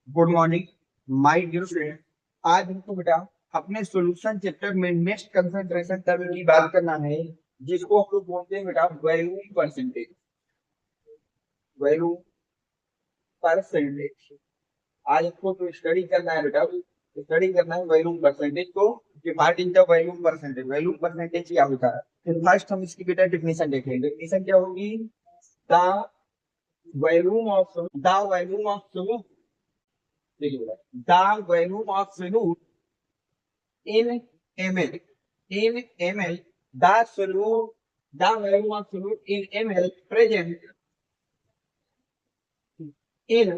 Good morning my dear friend. आज हमको बेटा अपने सॉल्यूशन चैप्टर में नेक्स्ट कंसंट्रेशन टर्म की बात करना है, जिसको हम लोग बोलते हैं बेटा वॉल्यूम परसेंटेज। वॉल्यूम परसेंटेज आज हमको जो स्टडी करना है बेटा, स्टडी करना है वॉल्यूम परसेंटेज को। Divide in the volume percentage. Volume percentage क्या होता है? तो फर्स्ट हम इसकी बेटा डेफिनेशन देखेंगे। डेफिनेशन क्या होगी? The volume of solute. देखिए बेटा, the volume of solute in ml. In ml, the volume of solute in ml present in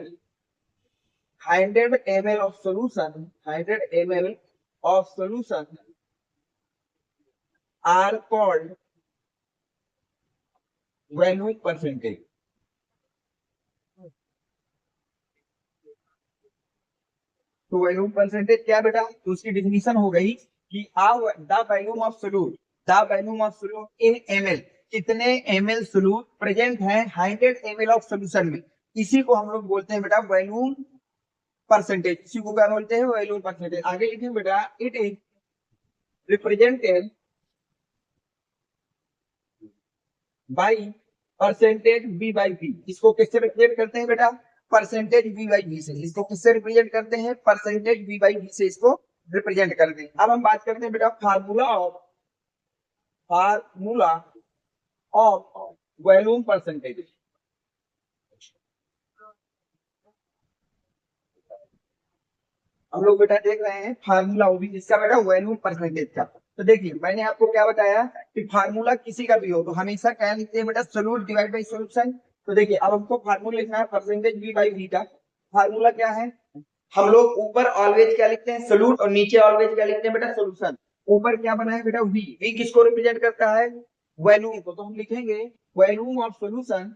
100 ml of solution. 100 ml of solution are called volume percentage. तो volume percentage क्या बेटा? तो उसकी definition हो गई कि the volume of solute, the volume of solute in ML, कितने ML solute present है 100 एमएल ऑफ सोल्यूशन में। इसी को हम लोग बोलते हैं बेटा वॉल्यूम परसेंटेज। इसी को क्या बोलते हैं? Volume percentage. आगे लिखिए बेटा, it is represented by percentage B by B. इसको किससे रिप्रेजेंट करते हैं बेटा? परसेंटेज बी बाई बी से। इसको किससे रिप्रेजेंट करते हैं? परसेंटेज बी बाई बी से इसको रिप्रेजेंट करते हैं। अब हम बात करते हैं बेटा फार्मूला ऑफ वॉल्यूम परसेंटेज। हम लोग बेटा देख रहे हैं फार्मूला होगी जिसका बेटा वॉल्यूम परसेंटेज का। तो देखिए, मैंने आपको क्या बताया कि फार्मूला किसी का भी हो तो हमेशा क्या लिखते हैं बेटा? Solute divide by solution. तो देखिए, अब हमको फार्मूला लिखना है परसेंटेज बी बाई बी का। फार्मूला क्या है? हम लोग ऊपर ऑलवेज क्या लिखते हैं? सोल्यूट, और नीचे ऑलवेज क्या लिखते हैं बेटा? सॉल्यूशन। ऊपर क्या बना है बेटा? वी। वी किसको रिप्रेजेंट करता है? वॉल्यूम को। तो हम लिखेंगे volume of solution,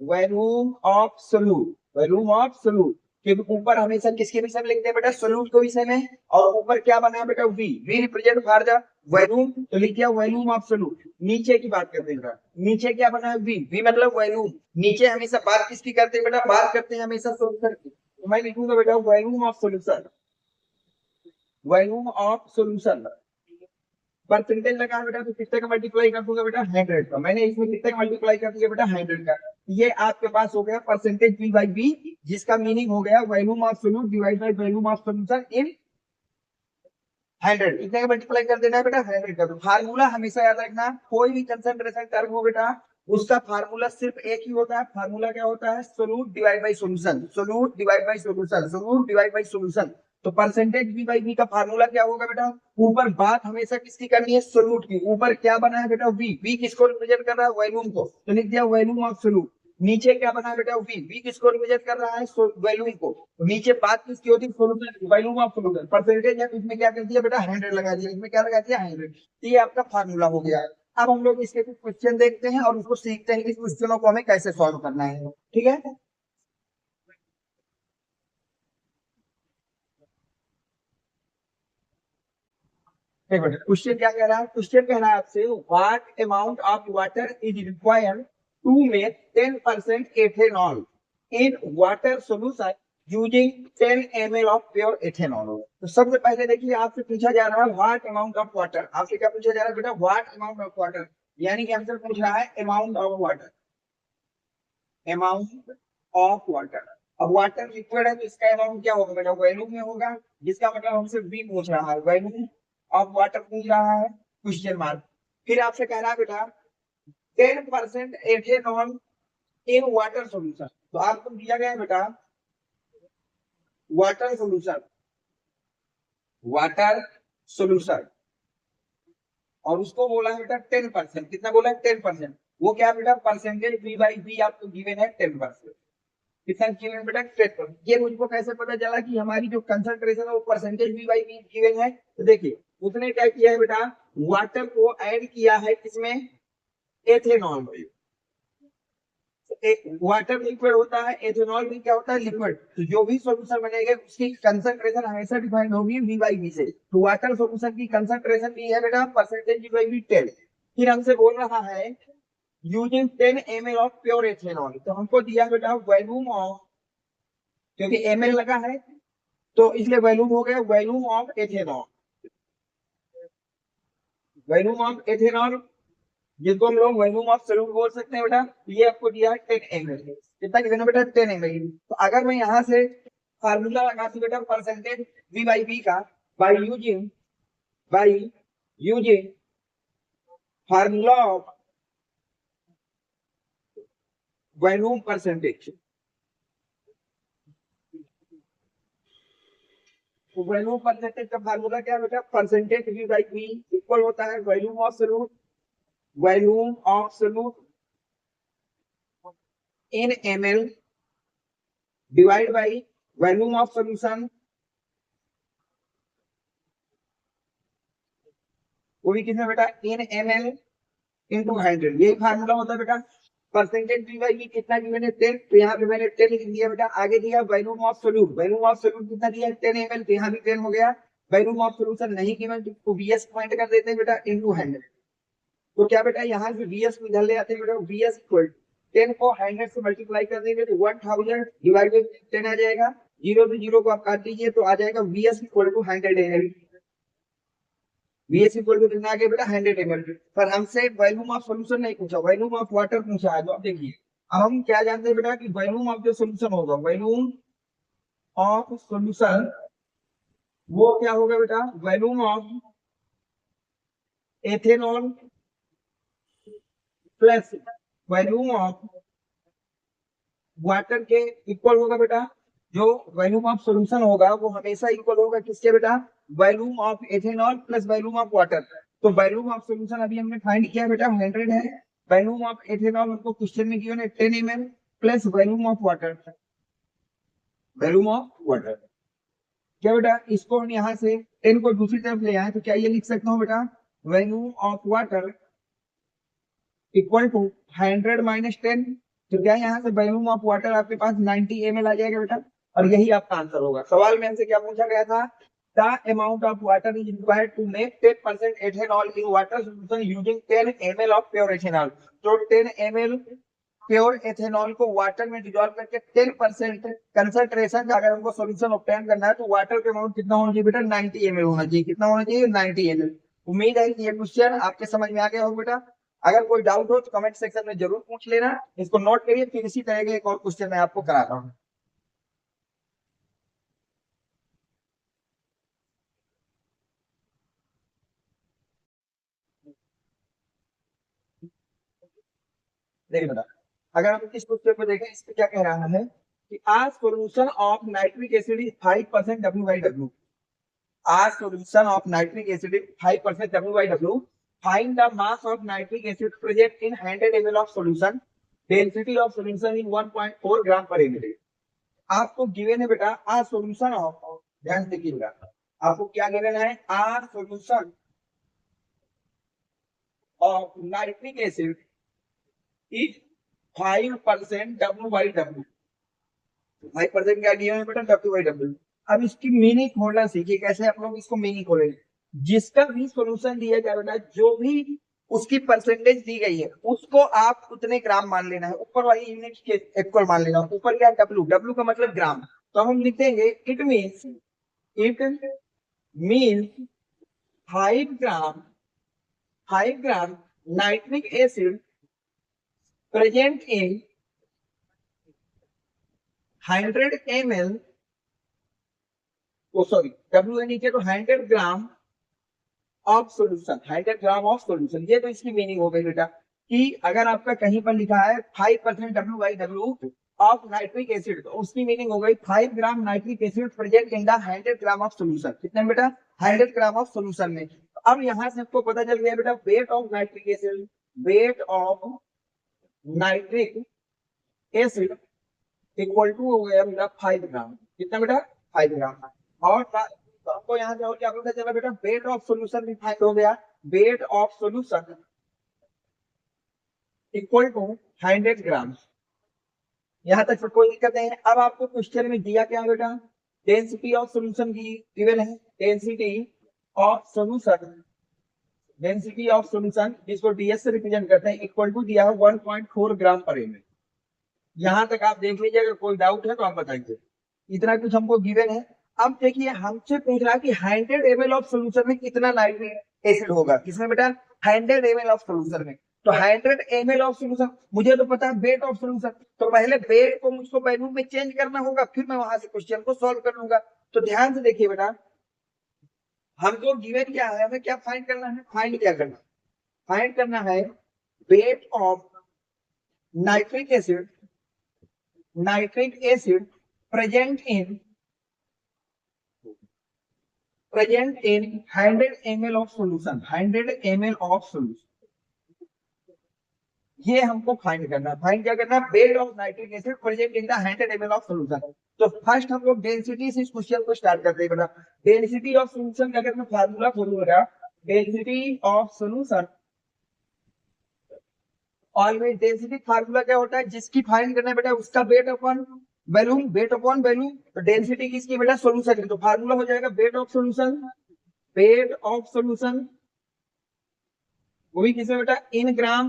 volume of solute, volume of solute. क्योंकि ऊपर हमेशा किसके विषय में लिखते हैं बेटा? सोल्यूट के विषय में। और ऊपर क्या बना है बेटा? V. V represent for the volume, तो लिख दिया वॉल्यूम ऑफ सोल्यूट। नीचे की बात करते हैं बेटा, नीचे क्या बना है? वी। वी मतलब वॉल्यूम। नीचे हमेशा बात किसकी करते हैं बेटा? बात करते हैं हमेशा सोल्यूशन की। तो मैं लिखूंगा बेटा volume of solution, volume of solution. Percentage लगा बेटा, तो कितने का मल्टीप्लाई कर दूंगा बेटा? 100 का। मैंने इसमें कितने का मल्टीप्लाई कर दिया बेटा? 100 का। ये आपके पास हो गया परसेंटेज बी बाई बी, जिसका मीनिंग हो गया volume of solute divide by volume of solution in 100। इतने का मल्टीप्लाई कर देना है बेटा 100 का। फार्मूला हमेशा याद रखना, कोई भी कंसंट्रेशन टर्म हो बेटा, उसका फार्मूला सिर्फ एक ही होता है। फार्मूला क्या होता है? Solute divide by solution, solute divide by solution, solute divide by solution. तो परसेंटेज बी बाई बी का फार्मूला क्या होगा बेटा? ऊपर बात हमेशा किसकी करनी है? सोल्यूट की। ऊपर क्या बना है बेटा? वी। वी किसको रिप्रेजेंट कर रहा है? वॉल्यूम को। तो लिख दिया वॉल्यूम ऑफ सोल्यूट। नीचे क्या बना है बेटा? वी। वी किसको रिप्रेजेंट कर रहा है? वॉल्यूम को। तो नीचे बात किसकी होती है? Solution, volume of solution. Percentage है, इसमें क्या कर दिया बेटा? 100 लगा दिया। इसमें क्या लगा दिया? 100। ये आपका फार्मूला हो गया। अब हम लोग इसके कुछ क्वेश्चन देखते हैं और उसको सीखते हैं कि इस क्वेश्चनों को हमें कैसे सॉल्व करना है। ठीक है? एक मिनट, क्वेश्चन क्या कह रहा है? क्वेश्चन कह रहा है आपसे, what amount of water is required to make 10% ethanol in water solution using 10 ml of pure ethanol. तो सबसे पहले देखिए, आपसे पूछा जा रहा है व्हाट अमाउंट ऑफ वाटर। आपसे क्या पूछा जा रहा है बेटा? What amount of water. यानी कि हमसे पूछ रहा है amount of water, amount of water. अब वाटर लिक्विड है तो इसका अमाउंट क्या होगा बेटा? वॉल्यूम में होगा, जिसका मतलब हमसे वी पूछ रहा है, वॉल्यूम ऑफ वाटर पूछ रहा है, क्वेश्चन मार्क। फिर आपसे कह रहा है बेटा 10% एथेनॉल इन वाटर सॉल्यूशन। तो आपको दिया गया है बेटा वाटर सॉल्यूशन, वाटर सॉल्यूशन, और उसको बोला है बेटा 10%। कितना बोला है? 10%। वो क्या बेटा? परसेंटेज बी बाई बी आपको गिवन है 10%। कितना गिवन बेटा? 10%। ये मुझको कैसे पता चला कि हमारी जो कंसंट्रेशन है वो percentage B by B given है? तो देखिए, उसने क्या किया है बेटा? वाटर को ऐड किया है किसमें? एथेनॉल में। एक वाटर लिक्विड होता है, एथेनॉल भी क्या होता है? लिक्विड। तो जो भी सॉल्यूशन बनेगा उसकी कंसंट्रेशन हमेशा डिफाइन होगी वी बाई बी से। तो वाटर सॉल्यूशन की कंसंट्रेशन भी है बेटा परसेंटेज वी बाई बी 10। फिर हमसे बोल रहा है using 10 ml of pure ethanol. तो हमको दिया बेटा वॉल्यूम ऑफ क्योंकि ml लगा है तो इसलिए वॉल्यूम हो गया volume of ethanol. Volume of ethanol जिसको हम लोग वॉल्यूम ऑफ सॉल्यूट बोल सकते हैं बेटा, ये आपको दिया है 10 ml। कितना कितना बेटा 10 ml। तो अगर मैं यहाँ से फार्मूला लगाती बेटा परसेंटेज v बाई बी का by using formula of volume percentage. Volume percentage का फार्मूला क्या है बेटा, percentage v by B equal होता है volume of solute in ml divide by volume of solution, वो भी कितना बेटा इन ml इंटू 100। यही फार्मूला होता है बेटा। परसेंटेज डी बाई कितना दिया मैंने 10, तो यहाँ पे मैंने 10 लिख दिया बेटा। आगे दिया वॉल्यूम ऑफ सॉल्यूट कितना दिया 10 ml, तो यहाँ भी 10 हो गया। वॉल्यूम ऑफ सॉल्यूशन नहीं गिवन तो वीएस पॉइंट कर देते हैं बेटा इंटू 100। तो क्या बेटा यहाँ से वीएस को इधर ले आते हैं बेटा, वीएस इक्वल 10 को 100 से मल्टीप्लाई कर देंगे तो 1000 डिवाइड बाई 10 आ जाएगा। 0 से 0 को आप काट दीजिए तो आ जाएगा VS equal to 100 ml। VS equal to कितना आ गया बेटा 100 ml। पर हमसे वॉल्यूम ऑफ सॉल्यूशन नहीं पूछा, वॉल्यूम ऑफ वाटर पूछा है। तो अब देखिए अब हम क्या जानते हैं बेटा कि वॉल्यूम ऑफ जो सॉल्यूशन होगा, वॉल्यूम ऑफ सॉल्यूशन वो क्या होगा बेटा, volume of ethanol plus volume of water के इक्वल होगा बेटा। जो वॉल्यूम ऑफ सॉल्यूशन होगा वो हमेशा इक्वल होगा किसके बेटा, volume of ethanol plus volume of water. तो वॉल्यूम ऑफ सॉल्यूशन अभी हमने फाइंड किया बेटा 100 है। वॉल्यूम ऑफ एथेनॉल हमको क्वेश्चन में गिवन है 10 ml plus volume of water क्या बेटा, इसको हम यहाँ से 10 को दूसरी तरफ ले आए तो क्या ये लिख सकता हूँ बेटा, volume of water equal to 100 minus 10। तो क्या यहाँ से वॉल्यूम ऑफ वाटर आपके पास 90 ml आ जाएगा बेटा, और यही आपका आंसर होगा। सवाल में हमसे क्या पूछा गया था, the amount of water is required to make 10% ethanol in water solution using 10 ml of pure ethanol. तो 10 ml प्योर एथेनॉल को वाटर में डिसॉल्व करके 10% कंसंट्रेशन का अगर हमको सॉल्यूशन ऑब्टेन करना है तो वाटर का अमाउंट कितना होना चाहिए बेटा, 90 ml होना चाहिए। कितना होना चाहिए, 90 ml। उम्मीद है कि ये क्वेश्चन आपके समझ में आ गया होगा बेटा। अगर कोई डाउट हो तो कमेंट सेक्शन में जरूर पूछ लेना, इसको नोट करिए। फिर इसी तरह के एक और क्वेश्चन मैं आपको कराता हूँ। देखिए बेटा, अगर हम इस क्वेश्चन को देखें, इस पे क्या कह रहा है कि आज solution of nitric acid is 5% W/W। आज solution of nitric acid is 5% W/W। Find the mass of nitric acid present in 100 ml of solution, density of solution in 1.4 ग्राम पर ml। आपको गिवन है बेटा आज सॉल्यूशन ऑफ, ध्यान से देखिएगा, आपको क्या गिवन है, आज solution of nitric acid is 5% W/W। 5% क्या दिया है बेटा, W/W। अब इसकी मीनिंग खोलना सीखिए, कैसे आप लोग इसको मीनिंग खोलेंगे। जिसका भी सॉल्यूशन दिया गया बेटा, जो भी उसकी परसेंटेज दी गई है उसको आप उतने ग्राम मान लेना है, ऊपर वाली यूनिट के इक्वल मान लेना। ऊपर क्या W का मतलब ग्राम, तो हम लिख देंगे it means 5 gram nitric acid present in 100 ml, W नीचे तो 100 gram of solution, 100 gram of solution. ये तो इसकी मीनिंग हो गई बेटा कि अगर आपका कहीं पर लिखा है 5% W/W ऑफ नाइट्रिक एसिड, तो उसकी मीनिंग हो गई 5 gram nitric acid present in the 100 gram of solution. कितने बेटा, 100 ग्राम ऑफ सॉल्यूशन में। अब यहाँ से आपको पता चल गया बेटा weight of nitric acid, weight of nitric acid equal to हो गया बेटा 5 ग्राम। कितना बेटा, 5 ग्राम। और तो आपको यहाँ से और क्या पता चला बेटा, वेट ऑफ सॉल्यूशन भी फाइंड हो गया। Weight of solution equal to 100 gram. यहाँ तक कोई दिक्कत नहीं है। अब आपको क्वेश्चन में दिया क्या बेटा, डेंसिटी ऑफ सॉल्यूशन की गिवन है, डेंसिटी ऑफ सॉल्यूशन जिसको डीएस से रिप्रेजेंट करते हैं, इक्वल टू दिया है 1.4 ग्राम पर ml। यहाँ तक आप देख लीजिए, अगर कोई डाउट है तो आप बताइए। इतना कुछ हमको गिवन है। अब देखिए हमसे पूछ रहा है कि 100 ml ऑफ सोल्यूशन में कितना नाइट्रिक एसिड होगा, किसमें बेटा 100 ml ऑफ सोल्यूशन में। तो 100 ml ऑफ सोल्यूशन, मुझे तो पता है वेट ऑफ सोल्यूशन, तो पहले वेट को मुझको वैल्यू में चेंज करना होगा, फिर मैं वहां से क्वेश्चन को सॉल्व कर लूंगा। तो ध्यान से देखिए बेटा, हमको गिवन क्या है, हमें क्या फाइंड करना है, फाइंड करना है weight of nitric acid, present in 100 ml of solution, 100 ml of solution, ये हमको फाइंड करना है। फाइंड क्या करना है, weight of nitric acid present in the 100 ml of solution. तो फर्स्ट हम लोग डेंसिटी से इस क्वेश्चन को स्टार्ट करते हैं बेटा। डेंसिटी ऑफ सॉल्यूशन का अगर मैं फार्मूला बोलूंगा, density of solution, always density formula क्या होता है, जिसकी फाइंड करना है बेटा उसका weight upon volume, weight upon volume. तो डेंसिटी किसकी बेटा, सॉल्यूशन की, तो फार्मूला हो जाएगा wait of solution, wait of solution वो भी किसमें बेटा, इन ग्राम,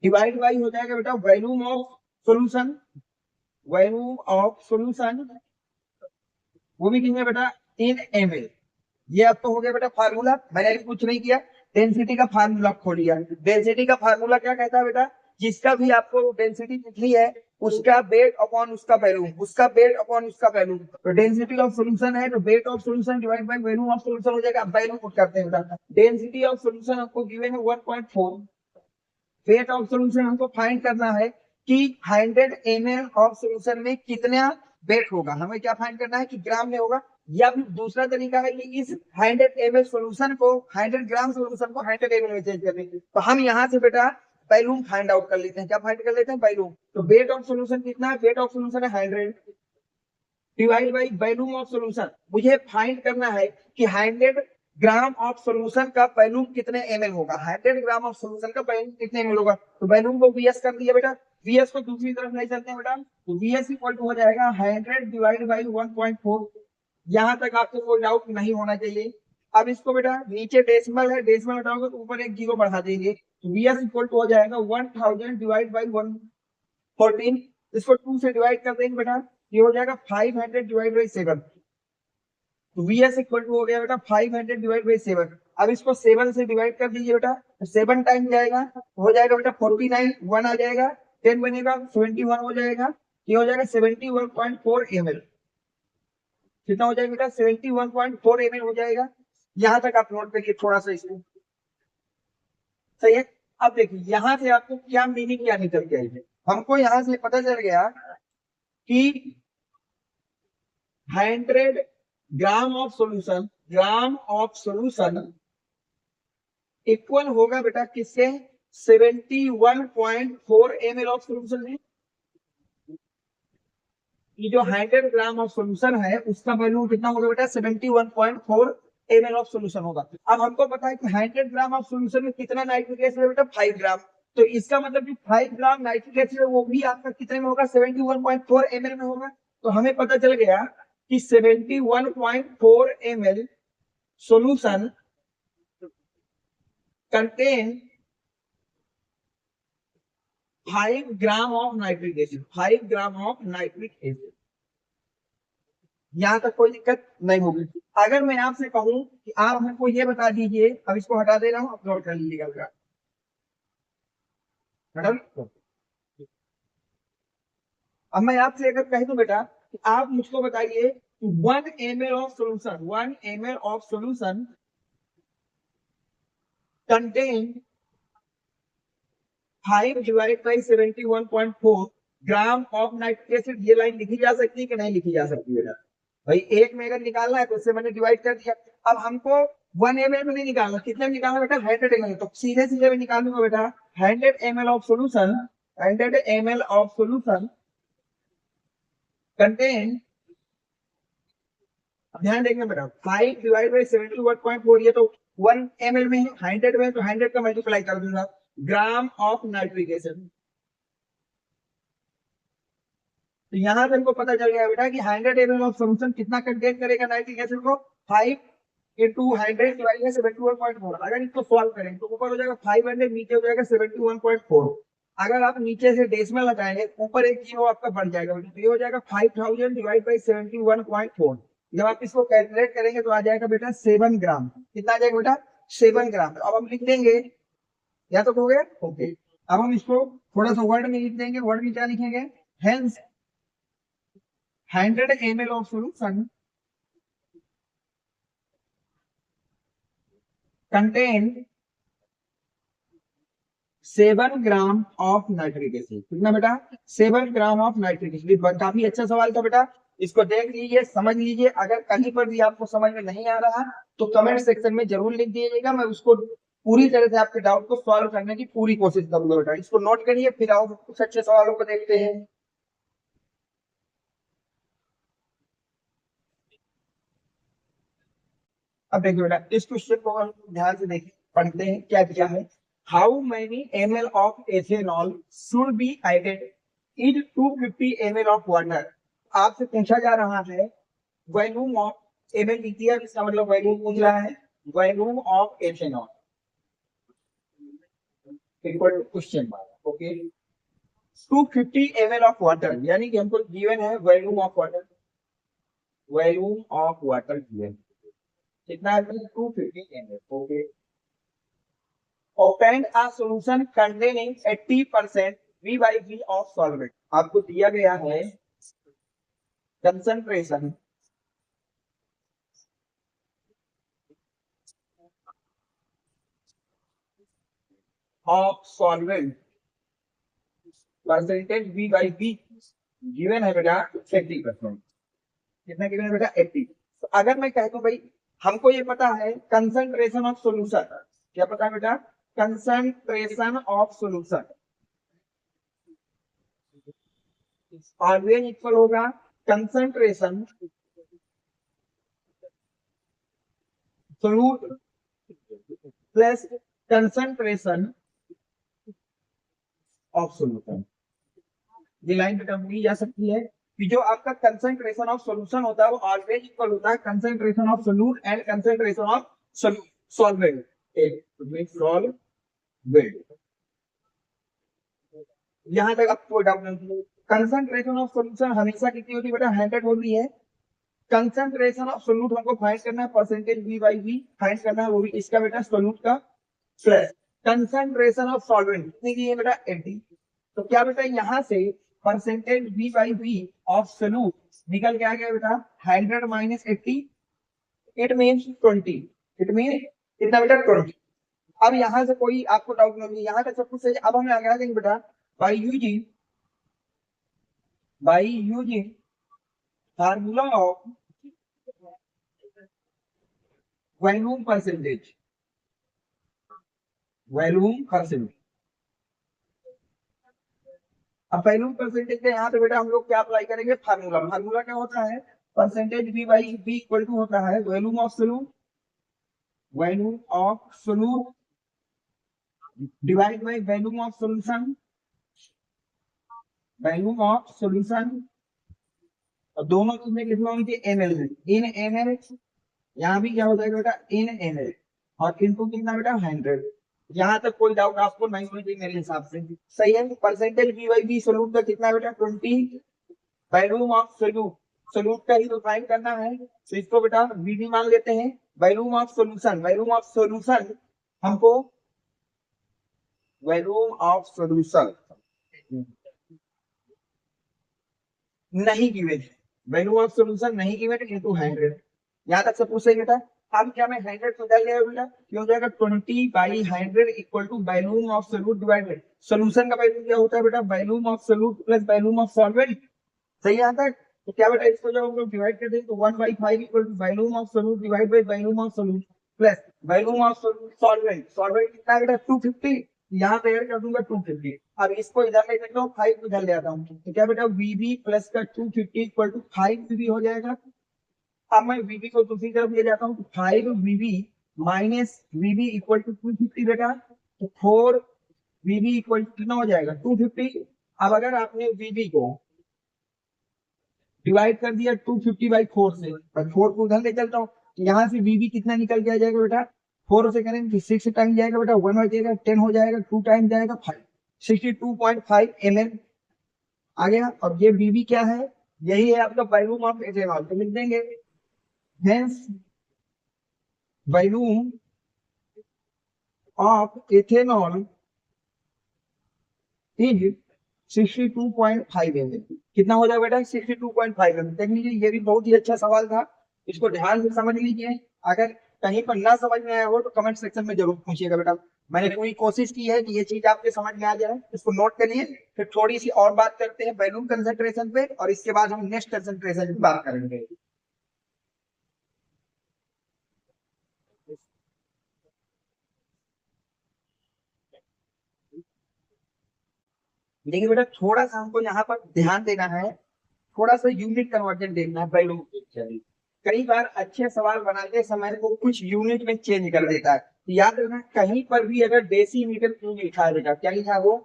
डिवाइड बाई हो जाएगा बेटा volume of solution, volume of solution वो भी किसमें बेटा, इन ml। ये अब तो हो गया बेटा फार्मूला, मैंने अभी कुछ नहीं किया, डेंसिटी का फार्मूला खोल लिया। डेंसिटी का फार्मूला क्या कहता है बेटा, जिसका भी आपको डेंसिटी लिखनी है उसका वेट अपॉन उसका वैल्यूम, उसका वेट अपॉन उसका वैल्यूम। तो डेंसिटी ऑफ सॉल्यूशन है तो wait of solution divide bye volume of solution हो जाएगा। वैल्यूम पुट करते हैं बेटा, डेंसिटी ऑफ सॉल्यूशन आपको गिवन है 1.4, वेट ऑफ सॉल्यूशन हमको फाइंड करना है कि 100 ml ऑफ सॉल्यूशन में कितना वेट होगा, हमें क्या फाइंड करना है कि ग्राम में होगा। या फिर दूसरा तरीका है कि इस 100 ml सॉल्यूशन को, 100 ग्राम सॉल्यूशन को 100 ml में चेंज करने की, तो हम यहाँ से बेटा वैल्यूम फाइंड आउट कर लेते हैं। क्या फाइंड कर लेते हैं, वैल्यूम। तो वेट ऑफ सॉल्यूशन कितना है, वेट ऑफ सॉल्यूशन है 100 divide by volume of solution. मुझे फाइंड करना है कि 100 ग्राम ऑफ सॉल्यूशन का वैल्यूम कितने ml होगा, 100 ग्राम ऑफ सॉल्यूशन का वैल्यूम कितने ml होगा। तो वैल्यूम को vs कर दिया बेटा, vs को दूसरी तरफ ले चलते हैं बेटा, तो vs इक्वल टू हो जाएगा 100 डिवाइड बाई 1.4। यहाँ तक आपको कोई डाउट नहीं होना चाहिए। अब इसको बेटा नीचे डेसिमल है, डेसिमल हटाओगे तो ऊपर एक जीरो बढ़ा देंगे, तो vs इक्वल टू हो जाएगा 1000 डिवाइड बाई 114। इसको 2 से डिवाइड कर देंगे बेटा, ये हो जाएगा 500 डिवाइड बाई 7। तो vs इक्वल टू हो गया बेटा 500 डिवाइड बाई 7। अब इसको 7 से डिवाइड कर दीजिए बेटा, तो 7 टाइम जाएगा तो हो जाएगा बेटा 49, 1 आ जाएगा, 10 बनेगा 71 हो जाएगा, ये हो जाएगा 71.4 ml। कितना हो जाएगा बेटा, 71.4 ml हो जाएगा। यहाँ तक आप नोट करिए थोड़ा सा इसको, सही है। अब देखिए यहाँ से आपको क्या मीनिंग क्या निकल के आई है, हमको यहाँ से पता चल गया कि 100 gram of solution, gram of solution equal होगा बेटा किसके, 71.4 ml ऑफ सॉल्यूशन है। ये जो 100 ग्राम ऑफ सॉल्यूशन है उसका वैल्यू कितना होगा बेटा, 71.4 ml ऑफ सॉल्यूशन होगा। अब हमको पता है कि 100 ग्राम ऑफ सॉल्यूशन में कितना नाइट्रिक एसिड है बेटा, 5 ग्राम। तो इसका मतलब कि 5 ग्राम नाइट्रिक एसिड है वो भी आपका कितने में होगा, 71.4 ml में होगा। तो हमें पता चल गया कि 71.4 ml solution contain 5 gram of nitric acid, 5 gram of nitric acid. यहां तक कोई दिक्कत नहीं होगी। अगर मैं आपसे कहूं कि आप हमको ये बता दीजिए, अब इसको हटा दे रहा हूं, अपलोड कर लीजिएगा, अब मैं आपसे अगर कह दूं बेटा कि आप मुझको बताइए 1 ml of solution, 1 ml of solution contain 5 divide by 71.4 gram of nitric acid. ये लाइन लिखी जा सकती है कि नहीं लिखी जा सकती बेटा, भाई एक में अगर निकालना है तो उससे मैंने डिवाइड कर दिया। अब हमको 1 ml में नहीं निकालना, कितने में निकालना बेटा, 100 ml। तो सीधे सीधे में निकालूंगा बेटा 100 ml of solution, 100 ml of solution contain, ध्यान देखना बेटा 5 डिवाइड बाई 71.4, ये तो 1 ml में है, 100 में, तो 100 का मल्टीप्लाई कर दूंगा, ग्राम ऑफ नाइट्रिक एसिड। तो यहां से हमको पता चल गया बेटा कि 100 ml ऑफ सॉल्यूशन कितना कंटेन करेगा नाइट्रिक एसिड को, 5 into 100 डिवाइड बाई 71.4। अगर इसको सॉल्व करें तो ऊपर हो जाएगा 500, नीचे हो जाएगा 71.4। अगर आप नीचे से डेसिमल हटाएंगे ऊपर एक जीरो आपका बढ़ जाएगा बेटा, तो ये हो जाएगा 5000 डिवाइड बाई 71.4। जब आप इसको कैलकुलेट करेंगे तो आ जाएगा बेटा 7 ग्राम। कितना आ जाएगा बेटा? 7 ग्राम। अब हम लिख देंगे, या तो हो गया ओके। अब हम इसको थोड़ा सा वर्ड में लिख देंगे। वर्ड में क्या लिखेंगे? Hence 100 ml of solution contain 7 gram of nitric acid. कितना बेटा? 7 ग्राम ऑफ नाइट्रिक एसिड। काफी अच्छा सवाल था बेटा, इसको देख लीजिए, समझ लीजिए। अगर कहीं पर भी आपको समझ में नहीं आ रहा तो कमेंट सेक्शन में जरूर लिख दीजिएगा, मैं उसको पूरी तरह से आपके डाउट को सॉल्व करने की पूरी कोशिश करूंगा बेटा। इसको नोट करिए, फिर आओ कुछ अच्छे सवालों को देखते हैं। अब देखिए बेटा, इस क्वेश्चन को हम ध्यान से देखिए, पढ़ते हैं क्या दिया है। How many ml of ethanol should be added in 250 ml of water. आपसे पूछा जा रहा है वॉल्यूम ऑफ ml लिख दिया, इसका मतलब वॉल्यूम पूछ रहा है। Volume of ethanol equal to question mark, okay. 250 ml of water, यानी कि हमको गिवन है volume of water. Volume of water given कितना है? 250 ml, okay. obtained a solution containing 80% V by V of solvent। आपको दिया गया है concentration of solvent percentage V by V given है बेटा 80%। कितना गिवन है बेटा? 80। तो अगर मैं कह दूं भाई हमको ये पता है कंसंट्रेशन ऑफ सॉल्यूशन, क्या पता है बेटा? Concentration of solution always equal होगा concentration solute plus concentration of solution. ये लाइन बेटा ली जा सकती है कि जो आपका कंसंट्रेशन ऑफ सॉल्यूशन होता है वो ऑलवेज इक्वल होता है concentration of solute and concentration of solvent. Solvent, यहां तक आपको डाउट नहीं। कंसंट्रेशन ऑफ सॉल्यूशन हमेशा कितनी होती है बेटा? 100 होती है। कंसंट्रेशन ऑफ सोल्यूट हमको फाइंड करना है percentage V by V find करना है, वो भी इसका बेटा सोल्यूट का प्लस कंसंट्रेशन ऑफ सॉल्वेंट कितनी की है बेटा? 80। तो क्या बेटा यहां से percentage V by V of solute निकल के आ गया बेटा 100 minus 80, it means 20। It means कितना बेटा? 20। अब यहां से कोई आपको डाउट नहीं है, यहां तक सब कुछ सही। अब हमें आगे आ जाएंगे बेटा by using formula of volume percentage. Volume percentage, अब वॉल्यूम परसेंटेज के यहाँ पे बेटा हम लोग क्या अप्लाई करेंगे? फार्मूला। फार्मूला क्या होता है? Percentage V by V equal to होता है volume of solute, volume of solute divide by volume of solution, volume of solution. और दोनों चीज में कितना होनी चाहिए? ml में। इन ml, यहाँ भी क्या हो जाएगा बेटा? In ml। और इनटू कितना बेटा? 100। यहाँ तक कोई डाउट आपको नहीं होनी चाहिए मेरे हिसाब से, सही है। Percentage V by V solute का कितना बेटा? 20। वॉल्यूम ऑफ सोल्यूट, सोल्यूट का ही तो फाइंड करना है, तो इसको बेटा VB मान लेते हैं। Volume of solution, volume of solution हमको, वॉल्यूम ऑफ सॉल्यूशन नहीं गिवन है, वैल्यू ऑफ सॉल्यूशन नहीं गिवन है, इनटू 100। यहाँ तक सब कुछ सही बेटा। अब क्या मैं 100 को डाल दिया बेटा, क्या हो जाएगा? 20 by 100 equal to volume of solute divided solution का वैल्यू क्या होता है बेटा? Volume of solute plus volume of solvent. सही यहाँ तक? तो क्या बेटा इसको जब हम लोग डिवाइड करते हैं तो 1/5 equal to volume of solute divide by volume of solute plus volume of solvent. Solvent कितना बेटा? 250। यहाँ पे ऐड कर दूंगा 250। अब इसको इधर ले सकता हूँ, 5 इधर ले आता हूँ, तो क्या बेटा VB प्लस का 250 इक्वल टू 5 VB हो जाएगा। अब मैं VB को दूसरी तरफ ले जाता हूँ तो 5 VB minus VB equal to 250 बेटा, तो 4 VB इक्वल टू कितना हो जाएगा? 250। अब अगर आपने VB को डिवाइड कर दिया 250 बाई 4 से, 4 को उधर ले चलता हूँ, यहाँ से VB कितना निकल के आ जाएगा बेटा? 4 से करेंगे तो 6 टाइम जाएगा बेटा, 1 हो जाएगा, 10 हो जाएगा, 2 टाइम जाएगा 5। 62.5 ml आ गया। और ये बीबी क्या है, यही है आपका वॉल्यूम ऑफ एथेनॉल, तो लिख देंगे hence volume of ethanol is 62.5 ml। कितना हो जाएगा बेटा, 62.5 ml। देख लीजिए ये भी बहुत ही अच्छा सवाल था, इसको ध्यान से समझ लीजिए। अगर कहीं पर ना समझ में आया हो तो कमेंट सेक्शन में जरूर पूछिएगा बेटा। मैंने पूरी कोशिश की है कि ये चीज आपके समझ में आ जाए, इसको नोट करिए। फिर थोड़ी सी और बात करते हैं वैल्यूम कंसंट्रेशन पे, और इसके बाद हम नेक्स्ट कंसंट्रेशन की बात करेंगे। देखिए बेटा, थोड़ा सा हमको यहाँ पर ध्यान देना है, थोड़ा सा यूनिट कन्वर्जन देखना है वैल्यूम के। कई बार अच्छे सवाल बनाते समय को कुछ यूनिट में चेंज कर देता है, तो याद रखना कहीं पर भी अगर डेसीमीटर क्यूब लिखा है बेटा, क्या लिखा है वो,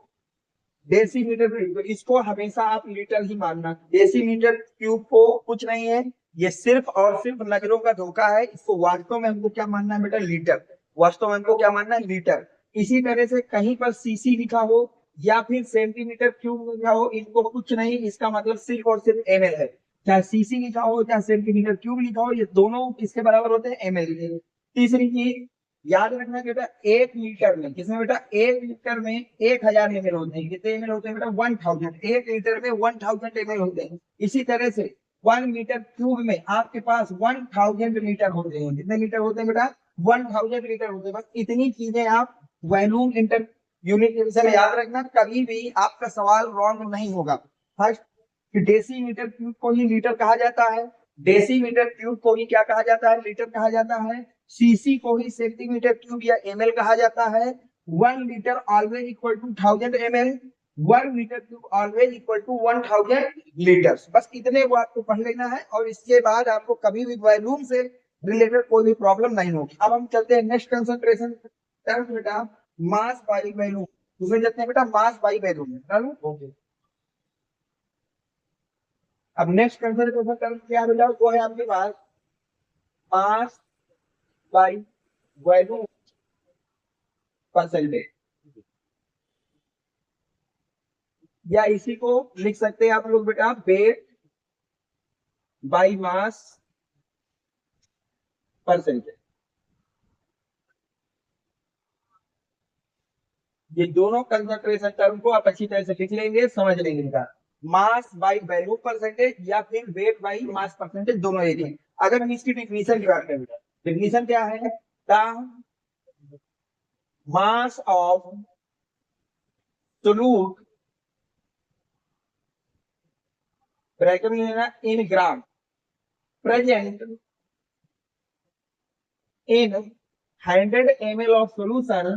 डेसीमीटर क्यूब, तो इसको हमेशा आप लीटर ही मानना। डेसीमीटर क्यूब को कुछ नहीं है, ये सिर्फ और सिर्फ नजरों का धोखा है। इसको वास्तव में हमको क्या मानना है बेटा, लीटर। वास्तव में हमको क्या मानना है, लीटर। इसी तरह से कहीं पर सीसी लिखा हो या फिर सेंटीमीटर क्यूब लिखा हो, इनको कुछ नहीं, इसका मतलब सिर्फ और सिर्फ एमएल है। चाहे सीसी लिखा हो चाहे सेंटीमीटर क्यूब लिखा हो, ये दोनों किसके बराबर होते हैं, एमएल। तीसरी चीज याद रखना बेटा, एक लीटर में, किसमें बेटा, एक लीटर में 1000 ml होते हैं। कितने ml होते हैं बेटा, 1000। एक लीटर में 1000 ml होते हैं। इसी तरह से 1 मीटर क्यूब में आपके पास 1000 लीटर होते हैं। कितने लीटर होते हैं बेटा, 1000 लीटर होते हैं। बस इतनी चीजें आप वॉल्यूम इंटर यूनिट के विषय में याद रखना, कभी भी आपका सवाल रॉन्ग नहीं होगा। फर्स्ट, डेसीमीटर क्यूब को ही लीटर कहा जाता है, डेसीमीटर क्यूब को ही क्या कहा जाता है, लीटर कहा जाता है। सीसी को ही सेंटीमीटर क्यूब या एमएल कहा जाता है। 1 litre always equal to 1000 ml, 1 metre cube always equal to 1000 litre. बस इतने को आपको पढ़ लेना है, और इसके बाद आपको कभी भी वॉल्यूम से रिलेटेड कोई भी प्रॉब्लम नहीं होगी। अब हम चलते हैं नेक्स्ट कंसंट्रेशन टर्म बेटा, मास बाई वॉल्यूम। उसमें चलते हैं बेटा मास बाई वॉल्यूम। ओके, अब नेक्स्ट कंसंट्रेशन टर्म क्या है बेटा, वो है आपके पास मास बाई वॉल्यूम परसेंटेज, या इसी को लिख सकते हैं आप लोग बेटा वेट बाई मास परसेंटेज। ये दोनों कंसंट्रेशन टर्म को आप अच्छी तरह से लिख लेंगे, समझ लेंगे इनका, मास बाई वैल्यूम परसेंटेज या फिर वेट बाई मास परसेंटेज, दोनों एक ही। अगर हम इसकी डिफिनीशन की बात करें, डिफिनीशन क्या है, द मास ऑफ सोलूट, ब्रैकेट में लेना, इन ग्राम present in 100 ml of solution,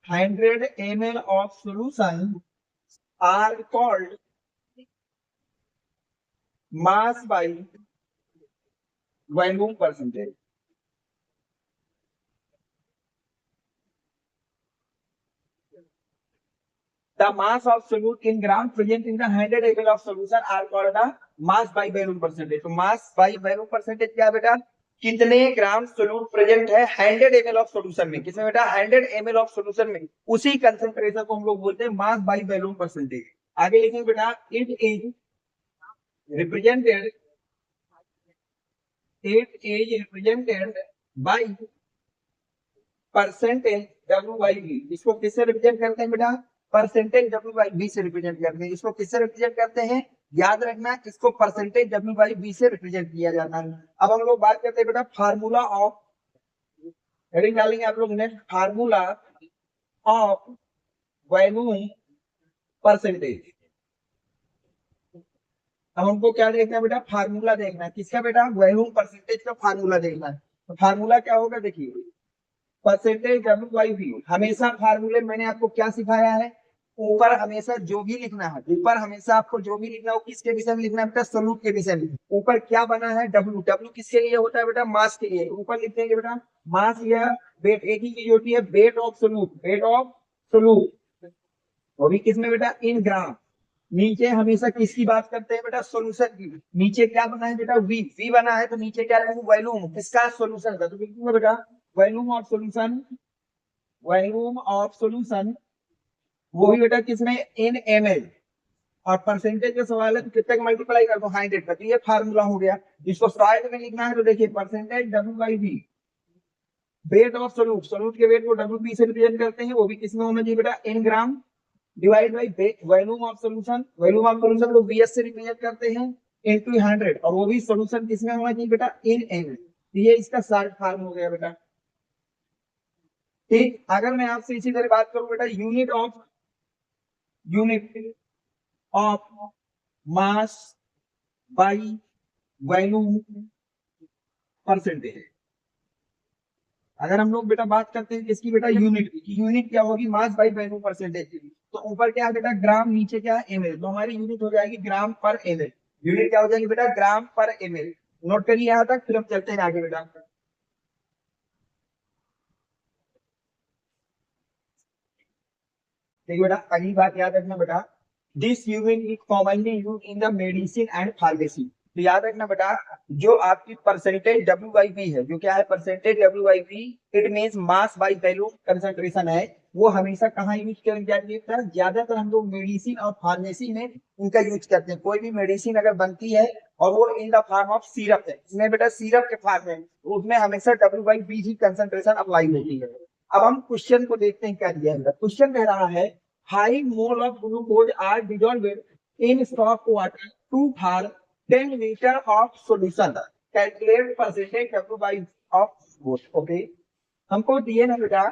100 ml of solution are called mass by volume percentage। The mass of solute in gram present in the 100 ml of solution are called the mass by volume percentage। तो mass by volume percentage क्या है बेटा, कितने ग्राम सोलूट present है 100 ml of solution में, किसमें बेटा, 100 ml of solution में, उसी कंसंट्रेशन को हम लोग बोलते हैं मास बाई वॉल्यूम परसेंटेज। आगे लिखेंगे बेटा, it is represented, it is represented by percentage W by B. इसको किससे रिप्रेजेंट करते हैं बेटा, परसेंटेज डब्ल्यू बाई बी से रिप्रेजेंट करते हैं। इसको किससे रिप्रेजेंट करते हैं, याद रखना, इसको परसेंटेज डब्ल्यू बाई बी से रिप्रेजेंट किया जाता है। अब हम लोग बात करते हैं बेटा फार्मूला ऑफ, हेडिंग डालेंगे आप लोग next, formula of volume percentage. अब हमको क्या देखना है बेटा, फार्मूला देखना है, किसका बेटा, वॉल्यूम परसेंटेज का फार्मूला देखना है। तो फार्मूला क्या होगा, देखिए परसेंटेज डब्ल्यू बाई बी। हमेशा फार्मूले मैंने आपको क्या सिखाया है, ऊपर हमेशा जो भी लिखना है, ऊपर हमेशा आपको जो भी लिखना हो किसके विषय में लिखना है बेटा, सोलूट के विषय में। ऊपर क्या बना है, डब्ल्यू, डब्ल्यू किसके लिए होता है बेटा, मास के लिए। ऊपर लिख देंगे बेटा मास या वेट, एक ही चीज होती है, वेट ऑफ सोलूट, वेट ऑफ सोलूट, वो भी किसमें बेटा, इन ग्राम। नीचे हमेशा किसकी बात करते हैं बेटा, सॉल्यूशन की। नीचे क्या बना है बेटा, वी, वी बना है, तो नीचे क्या लिखूं, वॉल्यूम किसका, सॉल्यूशन का। तो लिखूंगा बेटा volume of solution, volume of solution वो भी बेटा किसमें, इन ml। और परसेंटेज का सवाल है तो कितने का मल्टीप्लाई कर दो, 100 का। तो ये फार्मूला हो गया। इसको शॉर्ट में लिखना है तो देखिए percentage W/V, weight of solute, solute के वेट को WP से रिप्रेजेंट करते हैं, वो भी किसमें होना चाहिए बेटा, in gram, divide by volume of solution, volume of solution को VS से रिप्रेजेंट करते हैं, इनटू 100, और वो भी सॉल्यूशन किसमें होना चाहिए बेटा, इन ml। ये इसका शॉर्ट फॉर्म हो गया बेटा। ठीक, अगर मैं आपसे इसी तरह बात करूं बेटा, unit of mass by volume percentage, अगर हम लोग बेटा बात करते हैं इसकी बेटा यूनिट की, यूनिट क्या होगी, मास बाई वॉल्यूम परसेंटेज की, तो ऊपर क्या है बेटा ग्राम, नीचे क्या है ml, तो हमारी यूनिट हो जाएगी ग्राम पर ml। यूनिट क्या हो जाएगी बेटा, ग्राम पर ml। नोट करिए यहाँ तक, फिर हम चलते हैं आगे बेटा। देखिए बेटा, अगली बात याद रखना बेटा, this unit is commonly use in the medicine and pharmacy. तो याद रखना बेटा, जो आपकी परसेंटेज W/V है, जो क्या है percentage W/V, it means mass by volume concentration है, वो हमेशा कहाँ यूज किया जाती है, ज्यादातर हम लोग मेडिसिन और फार्मेसी में इनका यूज करते हैं। कोई भी मेडिसिन अगर बनती है और वो in the form of syrup है, इसमें बेटा सिरप के फॉर्म है, तो उसमें हमेशा W/V की कंसंट्रेशन अप्लाई होती है। अब हम क्वेश्चन को देखते हैं क्या दिया है। क्वेश्चन कह रहा है, high mole of glucose are dissolve in stock water to for 10 litre of solution, calculate percentage W/V of glucose. Okay, हमको दिए ना बेटा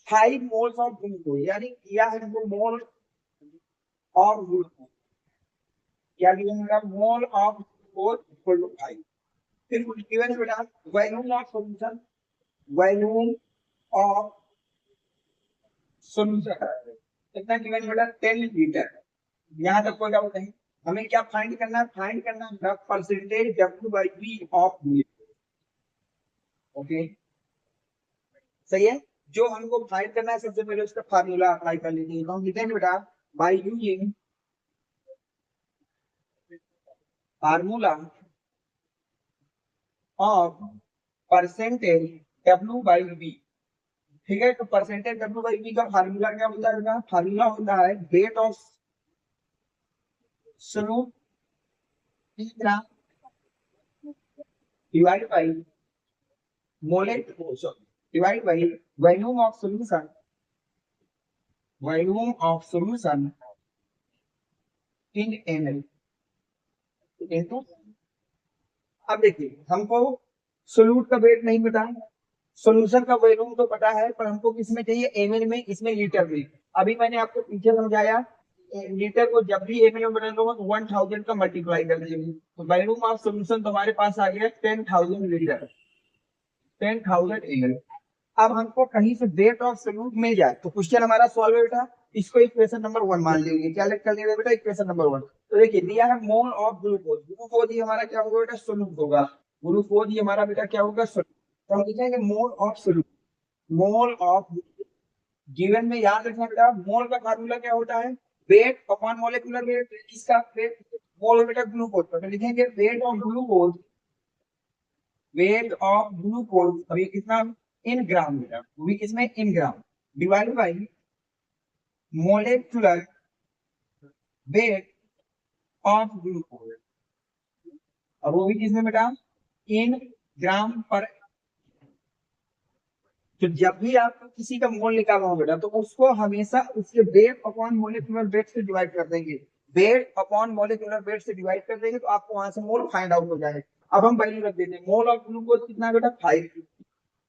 5 मोल्स ऑफ ग्लूकोज, यानी किया है हमको मोल ऑफ ग्लूकोज, क्या दिया है mole of glucose equal to 5। फिर गिवन है बेटा volume of solution, volume of solution कितना गिवन है बेटा, 10 लीटर। यहाँ तक कोई डाउट नहीं। हमें क्या फाइंड करना है, फाइंड करना है percentage W/V of glucose. Okay, सही है। जो हमको फाइंड करना है सबसे पहले उसका फार्मूला अप्लाई कर लीजिए। तो हम लिखेंगे बेटा by using formula of percentage W/V। ठीक है, तो परसेंटेज W/V का फार्मूला क्या होता है, फार्मूला होता है weight of solute divide by molecular, divide by volume of solution, volume of solution in ml into. अब देखिए, हमको सोल्यूट का वेट नहीं पता, सॉल्यूशन का वॉल्यूम तो पता है, पर हमको किसमें चाहिए, ml में, इसमें लीटर में। अभी मैंने आपको पीछे समझाया, लीटर को जब भी ml में बदल दो तो 1000 का मल्टीप्लाई कर दीजिए, तो वॉल्यूम ऑफ सॉल्यूशन तुम्हारे पास आ गया 10,000 लीटर, 10,000 ml। अब हमको कहीं से वेट ऑफ सोल्यूट मिल जाए तो क्वेश्चन हमारा सॉल्व है बेटा। इसको इक्वेशन नंबर 1 मान लीजिए, क्या लिख कर लिया बेटा, इक्वेशन नंबर 1। तो देखिए दिया है मोल ऑफ ग्लूकोज, ग्लूकोज ही हमारा क्या होगा बेटा, सोल्यूट होगा, ग्लूकोज ही हमारा बेटा क्या होगा, सोल्यूट। तो हम लिखेंगे mole of solute, mole of, given में याद रखना बेटा मोल का फार्मूला क्या होता है, वेट अपॉन मोलेकुलर वेट। किसका वेट, मोल बेटा ग्लूकोज, तो लिखेंगे weight of glucose, weight of glucose अभी कितना, इन ग्राम बेटा, वो भी किसमें, in gram, divide by molecular weight of glucose, और वो भी किसमें बेटा, इन ग्राम पर। तो जब भी आपको किसी का मोल निकालना हो बेटा, तो उसको हमेशा उसके वेट अपॉन मोलेकुलर वेट से डिवाइड कर देंगे, वेट अपॉन मोलेकुलर वेट से डिवाइड कर देंगे, तो आपको वहां से मोल फाइंड आउट हो जाएगा। अब हम वैल्यू रख देते हैं, मोल ऑफ ग्लूकोज कितना बेटा 5,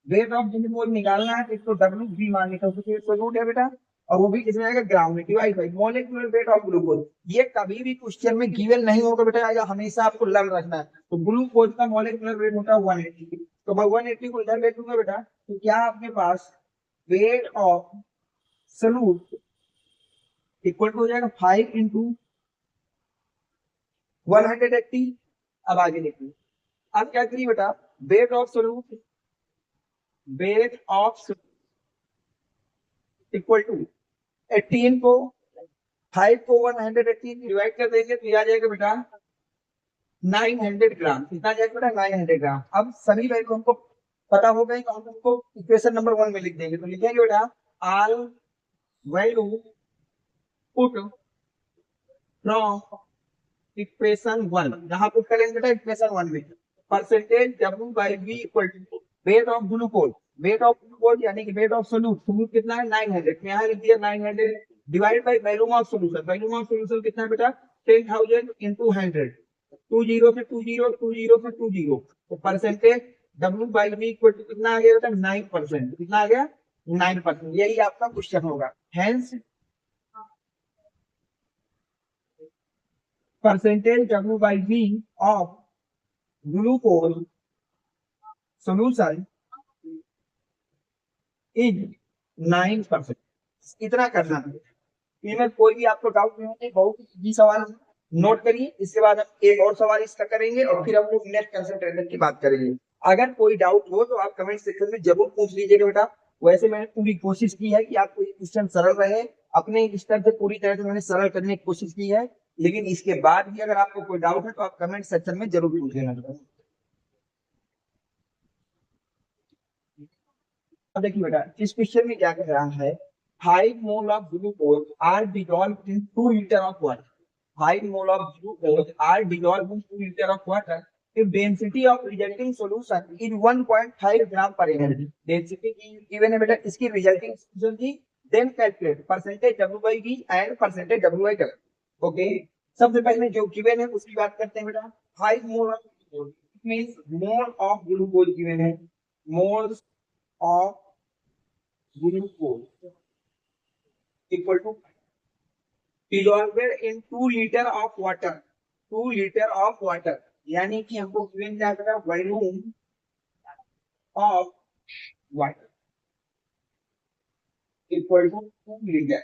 वेट ऑफ ग्लूकोज निकालना है, इसको W/V मान लेते हैं, तो रूट है बेटा, और वो भी किसमें आएगा, ग्राम में, divide by molecular weight of glucose. ये कभी भी क्वेश्चन में गिवन नहीं होगा बेटा, आएगा, हमेशा आपको लर्न रखना है। तो ग्लूकोज का मोलेकुलर वेट होता है 180, तो मैं 180 को इधर ले लूंगा बेटा, तो क्या आपके पास weight of solute equal to हो जाएगा 5 इंटू 180। अब आगे देखिए, अब क्या करिए बेटा, weight of solute, weight of equal to 18 को 5 को 180 डिवाइड कर देंगे तो आ जाएगा बेटा 900 ग्राम। कितना जाएगा बेटा, 900 ग्राम। अब सभी वैल्यू हमको पता हो गई, तो हम उसको इक्वेशन नंबर 1 में लिख देंगे। तो लिखेंगे बेटा all value put from equation 1, यहाँ पुट करेंगे बेटा इक्वेशन 1 में percentage W by V equal to weight of glucose, weight of glucose यानी कि वेट ऑफ सोल्यूट, सोल्यूट कितना है 900, यहाँ लिख दिया 900 divide by volume of solution, volume of solution कितना है बेटा 10,000 into 100, 20 से 20 20 से 20, तो percentage W by V equal to कितना आ गया बेटा 9%, कितना आ गया 9%, यही आपका क्वेश्चन होगा। Hence percentage W by V of glucose solution is 9%। इतना करना है, इनमें कोई भी आपको डाउट नहीं होती, बहुत इजी सवाल नोट करिए। इसके बाद हम एक और सवाल इसका करेंगे और फिर हम लोग नेक्स्ट कंसंट्रेशन की बात करेंगे। अगर कोई डाउट हो तो आप कमेंट सेक्शन में जरूर पूछ लीजिएगा बेटा। वैसे मैंने पूरी कोशिश की है कि आपको ये क्वेश्चन सरल रहे, अपने स्तर से पूरी तरह से मैंने सरल करने की कोशिश की है, लेकिन इसके बाद भी अगर आपको कोई डाउट है तो आप कमेंट सेक्शन में जरूर पूछ लेना। देखिए बेटा इस क्वेश्चन में क्या कह रहा है, 5 mole of glucose are dissolved in 2 litre of water, 5 mole of glucose are dissolved in 2 litre of water if density of resulting solution is 1.5 gram per ml, density की given है बेटा, इसकी resulting solution की then calculate percentage W by V and percentage W by W। Okay, सबसे पहले जो given है उसकी बात करते हैं बेटा। 5 mole of glucose means mole of glucose given है, moles of glucose equal to dissolved in 2 liter of water, 2 liter of water, यानी कि हमको गिवन क्या करेगा volume of water equal to 2 litre,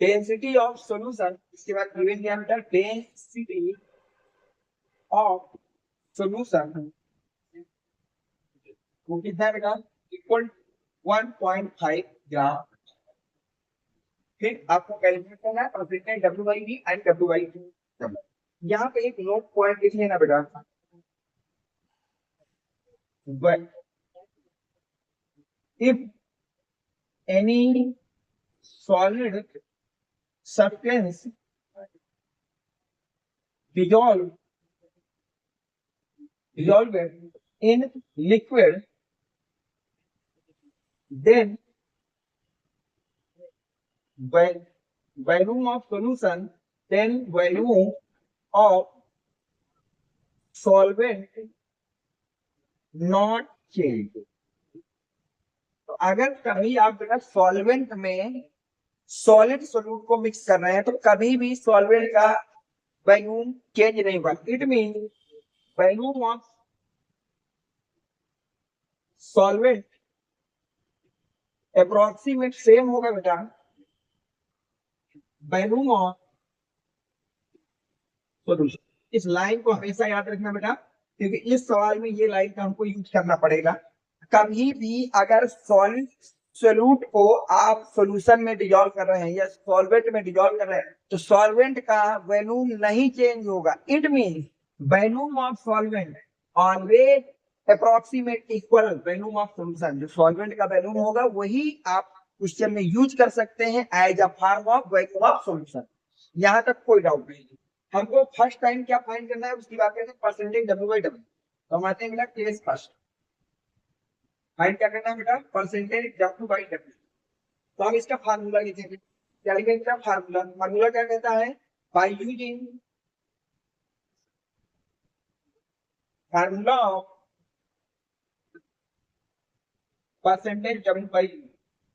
density of solution, इसके बाद given क्या बेटा डेंसिटी ऑफ सॉल्यूशन वो कितना है बेटा इक्वल 1.5 ग्राम। फिर आपको कैलकुलेट करना है percentage W by V and W by W। यहाँ पे एक नोट पॉइंट लिख लेना बेटा, if any solid substance dissolved in liquid, then volume of solution, then volume of solvent not change। तो अगर कभी आप बेटा सॉल्वेंट में सॉलिड सोल्यूट को मिक्स कर रहे हैं तो कभी भी सॉल्वेंट का वॉल्यूम चेंज नहीं होगा, it mean volume of solvent approximate same होगा बेटा वॉल्यूम ऑफ सॉल्यूशन। इस लाइन को हमेशा याद रखना बेटा, क्योंकि इस सवाल में ये लाइन का हमको यूज करना पड़ेगा। कभी भी अगर सॉलिड सोल्यूट को आप सॉल्यूशन में डिसॉल्व कर रहे हैं या सॉल्वेंट में डिसॉल्व कर रहे हैं तो सॉल्वेंट का वॉल्यूम नहीं चेंज होगा, it mean volume of solvent always approximate equal volume of solution. जो सॉल्वेंट का वॉल्यूम होगा वही आप क्वेश्चन में यूज कर सकते हैं as a form of volume of solution. यहाँ तक कोई डाउट नहीं। हमको फर्स्ट टाइम क्या फाइंड करना है उसकी बात करते हैं, परसेंटेज W by W। तो हम आते हैं बेटा केस फर्स्ट, फाइंड क्या करना है बेटा परसेंटेज W by W। तो हम इसका फार्मूला लिखेंगे, क्या लिखेंगे बेटा फार्मूला, फार्मूला क्या कहता है by using formula of percentage W by V।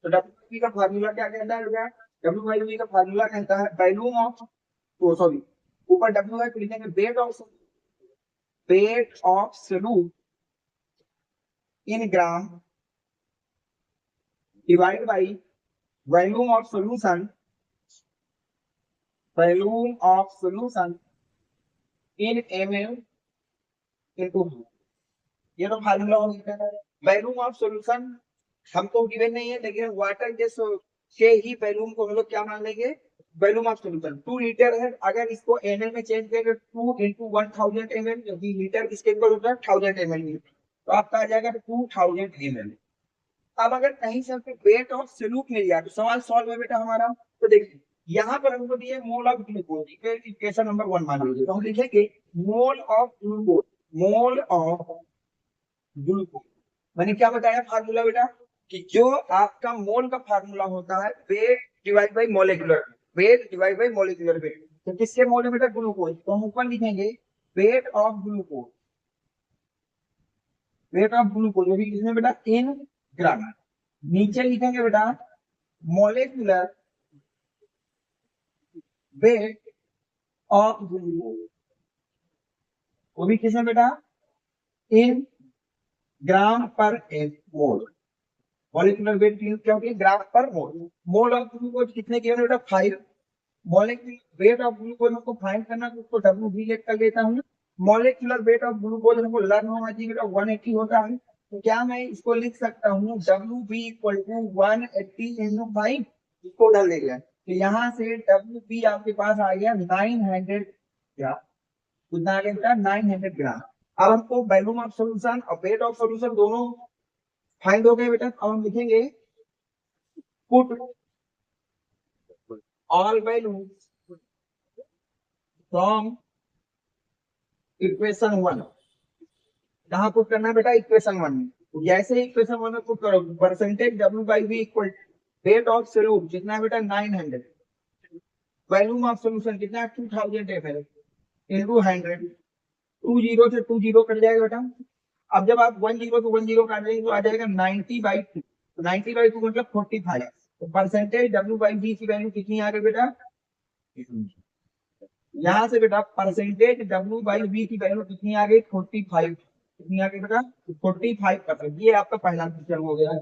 तो W का फार्मूला क्या कहता है बेटा, W by V का फार्मूला कहता है वॉल्यूम ऑफ, तो सॉरी ऊपर W है तो लिखेंगे weight of solute in gram divide by volume of solution, volume of solution in ml into. ये तो फार्मूला हो गया। वॉल्यूम ऑफ सॉल्यूशन हमको गिवन नहीं है, लेकिन वाटर के ही वॉल्यूम को हम लोग क्या मान लेंगे वॉल्यूम ऑफ सॉल्यूशन। 2 लीटर है, अगर इसको ml में चेंज करेंगे 2 into 1000 ml, क्योंकि लीटर किसके इक्वल होता है 1000 ml में, तो आपका आ जाएगा 2000 ml। अब अगर कहीं से हमको वेट ऑफ सॉल्यूट मिल गया तो सवाल सॉल्व है बेटा हमारा। तो देखिए यहाँ पर हमको दिए मोल ऑफ ग्लूकोज, इक्वेशन नंबर 1 मान लीजिए, तो हम लिखेंगे मोल of glucose, mole of glucose. मैंने क्या बताया फार्मूला बेटा, कि जो आपका मोल का फार्मूला होता है weight divide by molecular weight divide by molecular weight. तो किसके मोल है बेटा, ग्लूकोज, तो हम ऊपर लिखेंगे weight of glucose, weight of glucose वो भी किसमें बेटा, इन ग्राम। नीचे लिखेंगे बेटा मोलिकुलर वेट ऑफ ग्लूकोज, वो भी किसमें बेटा, इन ग्राम पर एक मोल। मॉलिक्यूलर वेट क्या होती है, ग्राम पर मोल। मोल ऑफ ग्लूकोज कितने गिवन बेटा, 5। मॉलिक्यूलर वेट ऑफ ग्लूकोज हमको फाइंड करना तो उसको डब्ल्यू लेट कर लेता हूँ। मॉलिक्यूलर वेट ऑफ ग्लूकोज हमको लर्न होना चाहिए बेटा 180 होता है, तो क्या मैं इसको लिख सकता हूँ W B equal to 180 into 5। इसको उधर ले गया तो यहाँ से डब्ल्यू बी आपके पास आ गया 900 ग्राम, कितना आ गया बेटा 900 ग्राम। अब हमको वॉल्यूम ऑफ सॉल्यूशन और वेट ऑफ सॉल्यूशन दोनों फाइंड हो गए बेटा। अब हम लिखेंगे put all values from equation 1। कहाँ पुट करना है बेटा, इक्वेशन 1 में। जैसे इक्वेशन 1 में पुट करो percentage W by V equal weight of solute कितना है बेटा 900, वॉल्यूम ऑफ सॉल्यूशन कितना है 2000 ml इनटू 100, 20 से 20 कट जाएगा बेटा। अब जब आप 10 to 10 काट देंगे तो आ जाएगा 90/2, तो 90/2 मतलब 45। तो परसेंटेज डब्ल्यू बाई वी की वैल्यू कितनी आ गई बेटा, यहाँ से बेटा परसेंटेज डब्ल्यू बाई वी की वैल्यू कितनी आ गई 45, कितनी आ गई बेटा 45%। ये आपका पहला क्वेश्चन हो गया।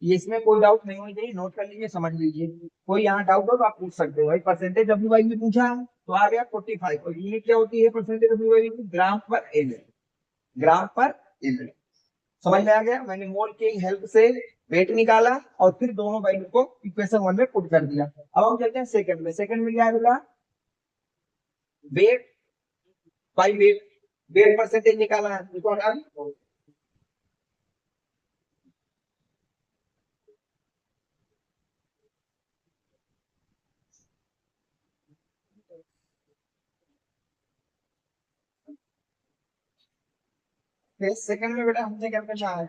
ये इसमें कोई डाउट नहीं होनी चाहिए, नोट कर लीजिए, समझ लीजिए। कोई यहाँ डाउट हो तो आप पूछ सकते हो। भाई परसेंटेज डब्ल्यू बाई वी पूछा है तो आ गया 45, और यूनिट क्या होती है परसेंटेज डब्ल्यू बाई वी, ग्राम पर एल, ग्राम पर एल। समझ में आ गया, मैंने मोल की हेल्प से वेट निकाला और फिर दोनों वैल्यू को इक्वेशन 1 में पुट कर दिया। अब हम चलते हैं सेकंड में। सेकंड में क्या है weight by wait, wait percentage निकालना है। सेकंड में बेटा हमसे क्या करना है,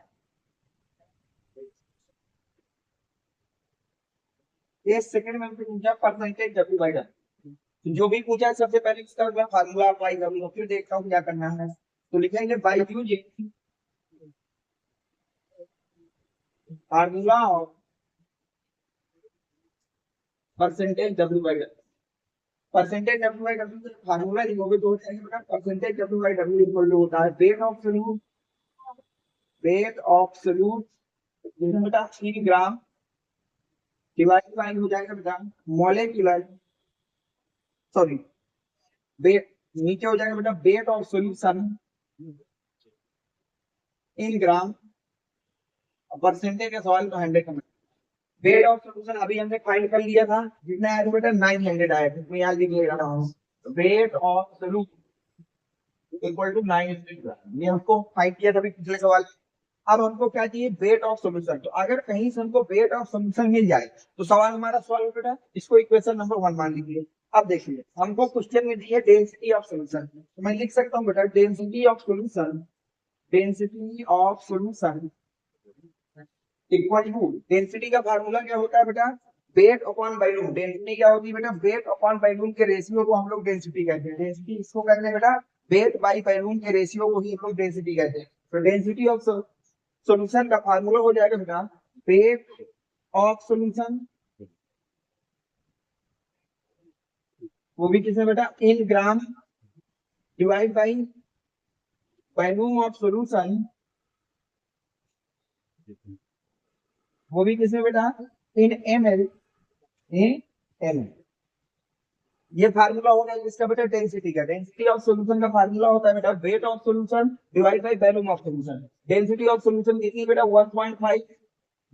ये सेकंड में हमसे पूछा परसेंटेज डब्ल्यू बाई डब्ल्यू। जो भी पूछा सबसे पहले इसका मैं फार्मूला अप्लाई करूंगा, फिर देखता हूँ क्या करना है। तो लिखेंगे by use formula of percentage W by W. Percentage W by W formula लिखोगे तो बेटा percentage W by W equal to होता है weight of solute, weight of solute बेटा 3 ग्राम डिवाइड बाई हो जाएगा बेटा मॉलिक्यूलर, सॉरी वेट, नीचे हो जाएगा बेटा weight of solution in gram, percentage का सवाल तो 100 का। वेट ऑफ सॉल्यूशन अभी हमने फाइंड कर लिया था, जितना आया था बेटा 900 आया था, मैं यहाँ लिख ले रहा हूँ weight of solution equal to 900 gram, ये हमको फाइंड किया था अभी पिछले सवाल। अब हमको क्या चाहिए, वेट ऑफ सॉल्यूशन। तो अगर कहीं से हमको वेट ऑफ सॉल्यूशन मिल जाए तो सवाल हमारा सॉल्व बेटा, इसको इक्वेशन नंबर 1 मान लीजिए। अब देखिए हमको क्वेश्चन में दी है डेंसिटी ऑफ सॉल्यूशन, तो मैं लिख सकता हूँ बेटा density of solution, density of solution equal to, density का फार्मूला क्या होता है बेटा, वेट अपॉन वॉल्यूम। डेंसिटी क्या होती है बेटा, वेट अपॉन वॉल्यूम के रेशियो को हम लोग डेंसिटी कहते हैं। डेंसिटी इसको कहते हैं बेटा, वेट बाई वॉल्यूम के रेशियो को ही हम लोग डेंसिटी कहते हैं। तो डेंसिटी ऑफ सॉल्यूशन का फार्मूला हो जाएगा बेटा वेट ऑफ सॉल्यूशन, वो भी किसमें बेटा in gram divide by volume of solution, वो भी किसमें बेटा इन ml, इन ml। ये फार्मूला हो गया जिसका बेटा डेंसिटी का। डेंसिटी ऑफ सॉल्यूशन का फार्मूला होता है बेटा weight of solution divide by volume of solution. Density of solution कितनी है बेटा 1.5,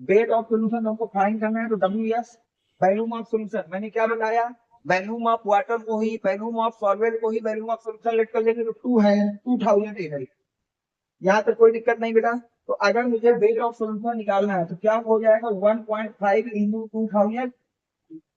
वेट ऑफ सॉल्यूशन हमको फाइंड करना है तो WS, वॉल्यूम ऑफ सॉल्यूशन मैंने क्या बताया, वॉल्यूम ऑफ वाटर को ही, वॉल्यूम ऑफ सॉल्वेंट को ही वॉल्यूम ऑफ सॉल्यूशन लेट कर लेंगे तो 2 है 2000 ml। यहाँ तक कोई दिक्कत नहीं बेटा। तो अगर मुझे वेट ऑफ सोल्यूशन निकालना है तो क्या हो जाएगा, 1.5 इंटू 2000,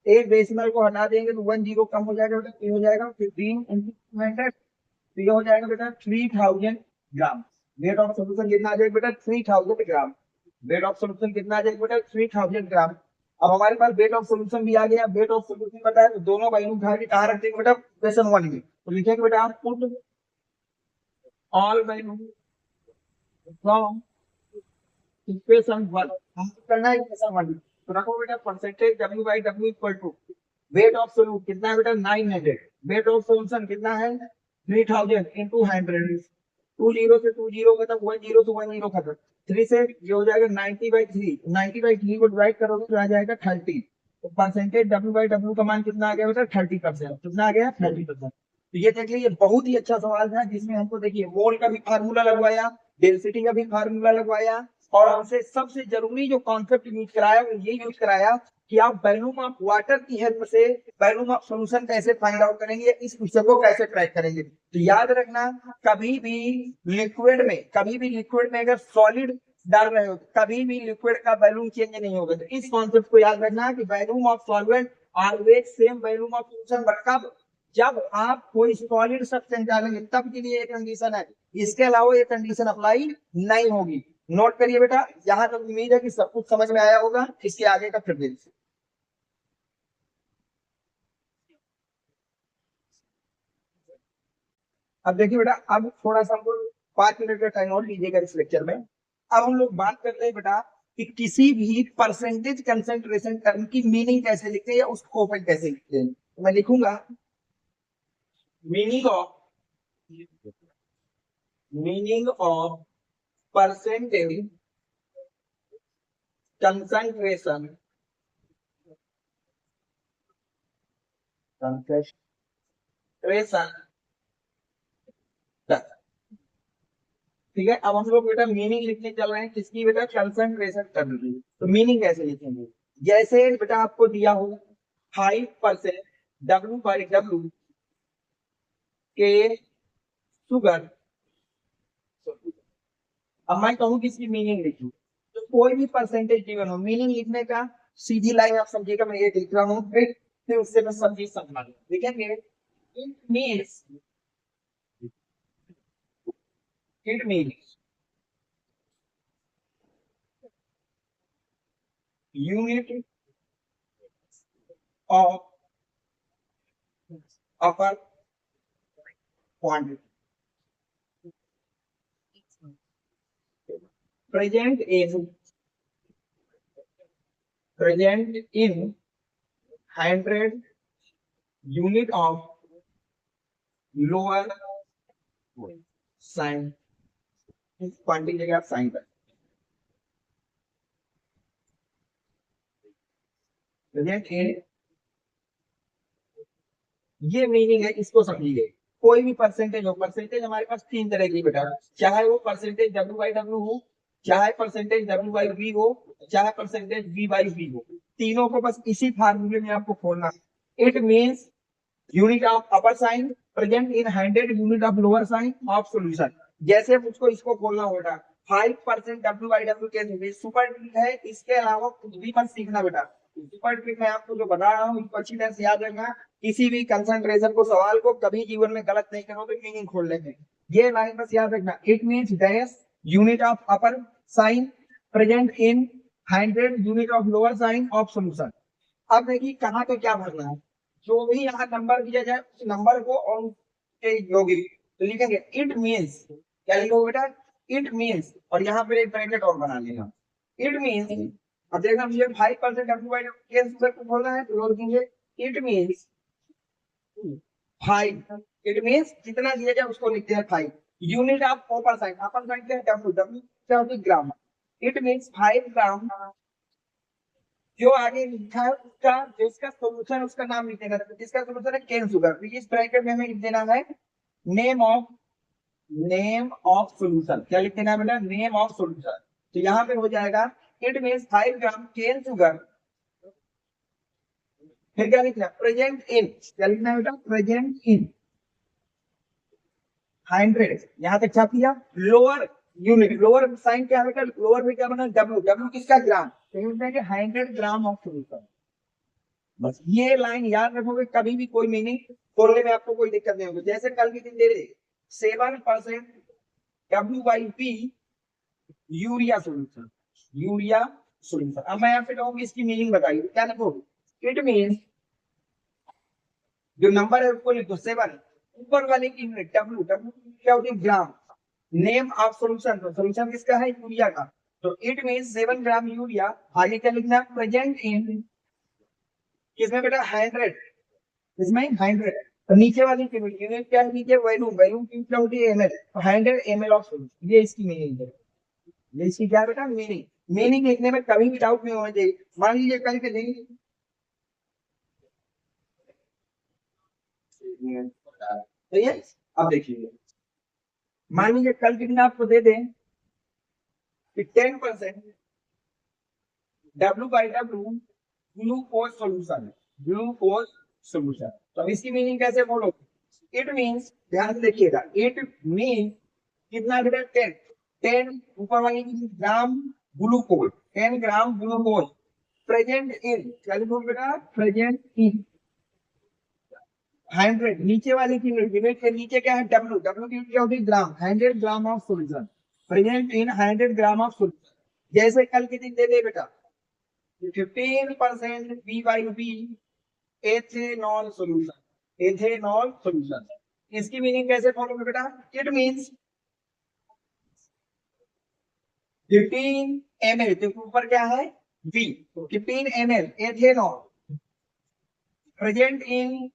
एक डेसिमल को हटा देंगे तो 10 कम हो जाएगा बेटा, ये हो जाएगा 15 इंटू 200, तो ये हो जाएगा बेटा 3000 ग्राम। वेट ऑफ सोल्यूशन कितना आ जाएगा बेटा, 3000 ग्राम। वेट ऑफ सोल्यूशन कितना आ जाएगा बेटा, 3000 ग्राम। अब हमारे पास वेट ऑफ सोल्यूशन भी आ गया, वेट ऑफ सोल्यूशन पता है तो दोनों वैल्यू उठा के कहाँ रख देंगे बेटा, क्वेश्चन 1 में। तो लिखेंगे बेटा आप put all value from equation 1, हम करना है इक्वेशन 1। तो रखो बेटा percentage W by W equal to weight of solution कितना है बेटा 900, वेट ऑफ सोल्यूशन कितना है 3000 इंटू 100, 20 से 20 खत्म, 10 से 10 खत्म, 3 से ये हो जाएगा 90/3, 90/3 को डिवाइड करोगे तो आ जाएगा 30। तो परसेंटेज W बाई W का मान कितना आ गया बेटा 30%, कितना आ गया 30%। तो ये देख लीजिए बहुत ही अच्छा सवाल था जिसमें हमको देखिए मोल का भी फार्मूला लगवाया, डेंसिटी का भी फार्मूला लगवाया, और हमसे सबसे जरूरी जो कॉन्सेप्ट यूज कराया वो ये यूज कराया कि आप वॉल्यूम ऑफ वाटर की हेल्प से वॉल्यूम ऑफ सॉल्यूशन कैसे फाइंड आउट करेंगे, इस क्वेश्चन को कैसे ट्रैक करेंगे। तो याद रखना कभी भी लिक्विड में अगर सॉलिड डाल रहे हो कभी भी लिक्विड का वॉल्यूम चेंज नहीं होगा। तो इस कॉन्सेप्ट को याद रखना कि volume of solvent always same volume of solution, but कब, जब आप कोई सॉलिड सब्सटेंस डालेंगे तब के लिए ये कंडीशन है, इसके अलावा ये कंडीशन अप्लाई नहीं होगी। नोट करिए बेटा, यहां तक उम्मीद है कि सब कुछ समझ में आया होगा, इसके आगे का फिर देखिए। अब देखिए बेटा, अब थोड़ा सा हमको 5 मिनट का टाइम और लीजिएगा इस लेक्चर में। अब हम लोग बात करते हैं बेटा कि किसी भी परसेंटेज कंसेंट्रेशन टर्म की मीनिंग कैसे लिखते हैं या उसको ओपन कैसे लिखते हैं। तो मैं लिखूंगा meaning of percentage concentration concentration, ठीक है। अब हम लोग बेटा मीनिंग लिखने चल रहे हैं किसकी बेटा, कंसंट्रेशन टर्म की। तो मीनिंग कैसे लिखेंगे, जैसे बेटा आपको दिया हो 5% W/W के शुगर, अब मैं कहूँ किसकी मीनिंग लिखूं, तो कोई भी परसेंटेज गिवन हो, मीनिंग लिखने का सीधी लाइन आप समझिएगा, मैं ये लिख रहा हूँ फिर उससे मैं सब चीज समझा लिखेंगे। It means it means unit of upper quantity present in 100 unit of lower sign, quantity जगह आप साइन कर, प्रेजेंट इन, ये मीनिंग है, इसको समझिए। कोई भी परसेंटेज हो, परसेंटेज हमारे पास 3 तरह की बेटा, चाहे वो परसेंटेज W/W हो, चाहे परसेंटेज W/V हो, चाहे परसेंटेज V/V हो, तीनों को बस इसी फार्मूले में आपको खोलना है। It means unit of upper sign present in 100 unit of lower sign of solution. जैसे मुझको इसको खोलना होगा 5% W/W के सुपर ट्रिक है, इसके अलावा कुछ भी मत सीखना बेटा। सुपर ट्रिक मैं आपको जो बता रहा हूँ इसको अच्छी तरह से याद रखना। किसी भी कंसंट्रेशन को सवाल को कभी जीवन में गलत नहीं करो, तो मीनिंग खोल लेंगे। ये लाइन बस याद रखना, it means dash unit of upper sign present in 100 unit of lower sign of solution. अब देखिए कहाँ पे क्या भरना है, जो भी यहाँ नंबर दिया जाए उस नंबर को और उसके यौगिक, तो लिखेंगे इट मीन्स, क्या लिखोगे बेटा, इट मीन्स, और यहाँ पे एक ब्रैकेट और बना लेना, इट मीन्स। अब देखना मुझे 5% W/W को खोलना है तो लिखेंगे इट मीन्स 5, इट मीन्स जितना दिया जाए उसको लिखते हैं 5 unit of upper sign, upper sign क्या है W, W क्या होती है ग्राम, इट मीन्स 5 ग्राम। जो आगे लिखा है उसका, जिसका सॉल्यूशन उसका नाम लिख देना, जिसका सॉल्यूशन है केन शुगर, इस ब्रैकेट में हमें लिख देना है नेम ऑफ सॉल्यूशन। क्या लिख देना है बेटा, नेम ऑफ सॉल्यूशन। तो यहाँ पे हो जाएगा it means 5 gram cane sugar, फिर क्या लिखना, प्रेजेंट इन, क्या लिखना है बेटा, प्रेजेंट इन 100, यहाँ तक छाप दिया। Lower unit. लोअर साइन क्या बेटा, लोअर में क्या बना, डब्ल्यू। डब्ल्यू किसका, ग्राम। तो ये होता है कि 100 ग्राम ऑफ सोल्यूशन। बस ये लाइन याद रखोगे, कभी भी कोई मीनिंग खोलने में आपको कोई दिक्कत नहीं होगी। जैसे कल की दिन दे रहे 7% W/P urea solution, urea solution. अब मैं आपसे कहूंगी इसकी मीनिंग बताइए, क्या लिखोगे। इट मीन्स, जो नंबर है उसको लिखो 7, ऊपर वाले की यूनिट डब्ल्यू। डब्ल्यू क्या होती है, ग्राम। नेम ऑफ सोल्यूशन, तो सोल्यूशन किसका है, यूरिया का। तो इट मीन्स 7 ग्राम यूरिया। आगे क्या लिखना, प्रेजेंट इन किसमें बेटा, 100, इसमें 100। तो नीचे वाली की यूनिट क्या है, नीचे वैल्यू। वैल्यू की क्या होती है, ml। तो 100 ml ऑफ सोल्यूशन, ये इसकी मीनिंग है। ये इसकी क्या बेटा, मीनिंग। मीनिंग लिखने में कभी भी डाउट नहीं होना चाहिए। मान लीजिए कल के दिन, तो ये अब देखिए, मान लीजिए कल के दिन आपको दे दें कि 10% W/W glucose solution, glucose solution. तो अब इसकी मीनिंग कैसे बोलो। इट मीन्स, ध्यान से देखिएगा, इट मीन कितना बेटा, 10। 10 ऊपर वाली gram glucose, 10 gram glucose present in, क्या लिखोगे बेटा, प्रेजेंट इन 100। नीचे वाली की यूनिट के नीचे क्या है, डब्ल्यू। डब्ल्यू की क्या होती है, ग्राम। 100 gram of solution present in 100 gram of solution. जैसे कल के दिन दे दे बेटा 15% B/B ethanol solution, ethanol solution. इसकी मीनिंग कैसे खोलोगे बेटा। इट मीन्स 15 ml, तो ऊपर क्या है, बी। तो 15 ml एथेनॉल प्रेजेंट इन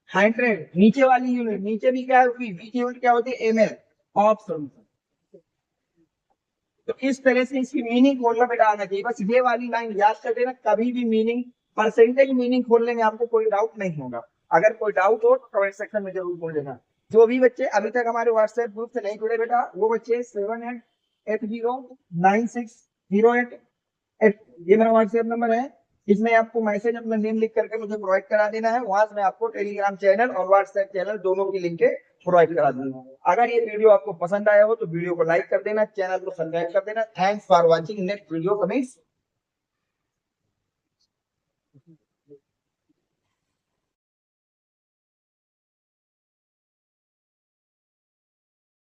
100। नीचे वाली यूनिट, नीचे भी क्या है, बी। बी की यूनिट क्या होती है, ml ऑफ सोल्यूशन। तो इस तरह से इसकी मीनिंग खोलना बेटा आना चाहिए। बस ये वाली लाइन याद कर देना, कभी भी मीनिंग, परसेंटेज मीनिंग खोलने में आपको कोई डाउट नहीं होगा। अगर कोई डाउट हो तो कमेंट सेक्शन में जरूर बोल देना। जो भी बच्चे अभी तक हमारे व्हाट्सएप ग्रुप से नहीं जुड़े बेटा, वो बच्चे 78809608, ये मेरा व्हाट्सएप नंबर है। इसमें आपको मैसेज अपना नेम लिख करके मुझे प्रोवाइड करा देना है। वहां से मैं आपको टेलीग्राम चैनल और व्हाट्सएप चैनल दोनों की लिंक प्रोवाइड करा दूंगा। अगर ये वीडियो आपको पसंद आया हो तो वीडियो को लाइक कर देना, चैनल को सब्सक्राइब कर देना। Thanks for watching. Next video coming.